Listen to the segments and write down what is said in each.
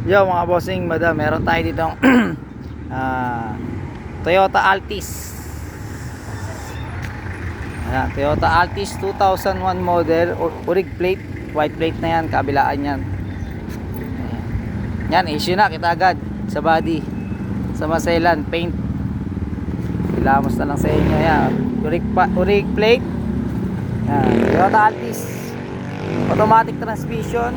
Yo mga bossing, madam, meron tayo ditong Toyota Altis. Ayan, Toyota Altis 2001 model, urig plate, white plate na yan, kabilaan yan. Yan, issue na kita agad sa body, sa maselan, paint. Ilamos na lang sa inyo yan. Urig plate. Yan, Toyota Altis, automatic transmission,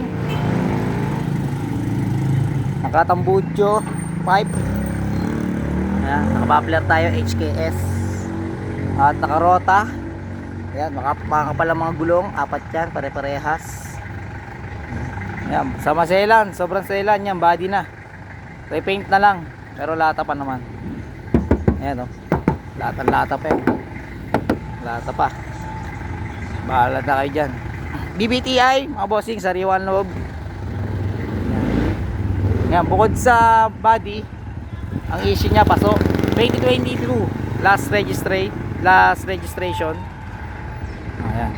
nakatambudyo pipe. Ayan, nakabaffler tayo HKS at nakarota. Ayan, makapal ang mga gulong, apat yan, pare-parehas. Ayan, sa maselan, sobrang selan yan, body na, repaint na lang, pero lata pa naman. Ayan o, lata pa yun, lata pa, bahala na kayo dyan. BBTI mga bossing, sariwan loob. Yan, bukod sa body, ang issue niya paso 2022 last registration. Ayan,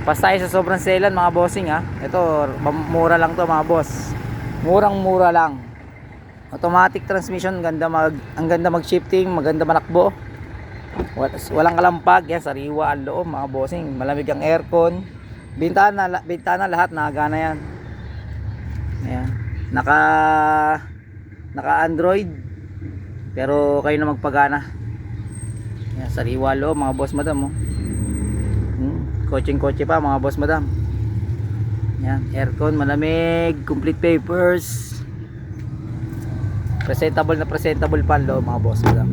pas tayo sa sobrang selan mga bossing ha. Ito mura lang to mga boss, murang lang. Automatic transmission, ang ganda mag shifting, maganda manakbo, walang kalampag. Yan, sariwa ang loob mga bossing, malamig ang aircon, bintana lahat nakagana yan. Ayan, naka Android, pero kayo na magpagana. Yan, sariwa loob mga boss madam oh. Kotse pa mga boss madam. Yan, aircon, malamig, complete papers, presentable pa loob mga boss madam.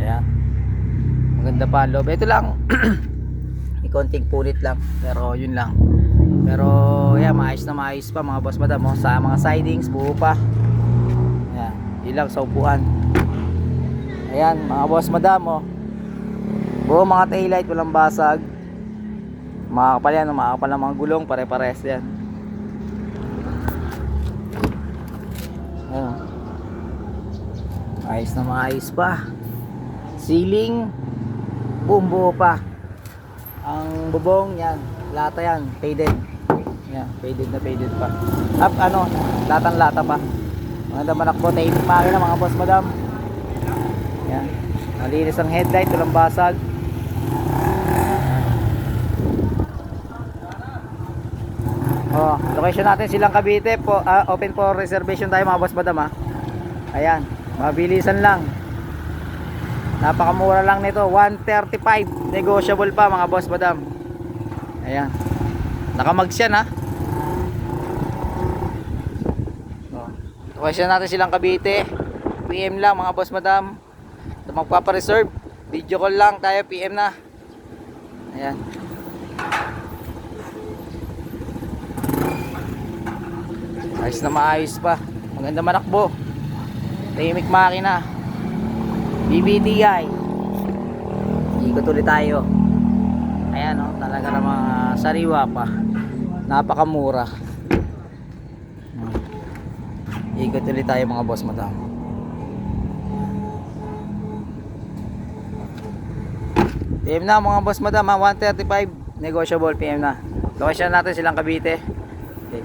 Ayan, maganda pa ang loob. Ito lang may konting punit lang, pero yun lang. Pero yan, maayos pa mga boss madam oh. Sa mga sidings, buo pa. Ayan, ilang sa upuan. Ayan mga boss madam oh, buo mga taillight, walang basag. Makakapal yan, makakapal ng mga gulong, pare-pares yan. Ayan, maayos pa. Ceiling, buo pa. Ang bubong yan, lata yan, faded. Yan, faded pa. Lata pa. Maganda manakbo, tahimik makina mga boss madam. Yan, malinis ang headlight, walang basag. Oh, location natin Silang Cavite po, open for reservation tayo mga boss madam ha. Ayan, mabilisan lang. Napakamura lang nito, 135, negotiable pa mga boss madam. Ayan, nakamags yan ha. Location natin Silang Cavite, PM lang mga boss madam. Kung magpapareserve, video call lang tayo, PM na. Ayan, ayos na maayos pa, maganda manakbo, tahimik makina. BBTI, ikot ulit tayo. Ayan o, talaga namang sariwa pa, napakamura. Ikot ulit tayo mga boss madam. PM na mga boss madam ha, 135, negotiable, PM na. Location natin Silang Cavite. Okay.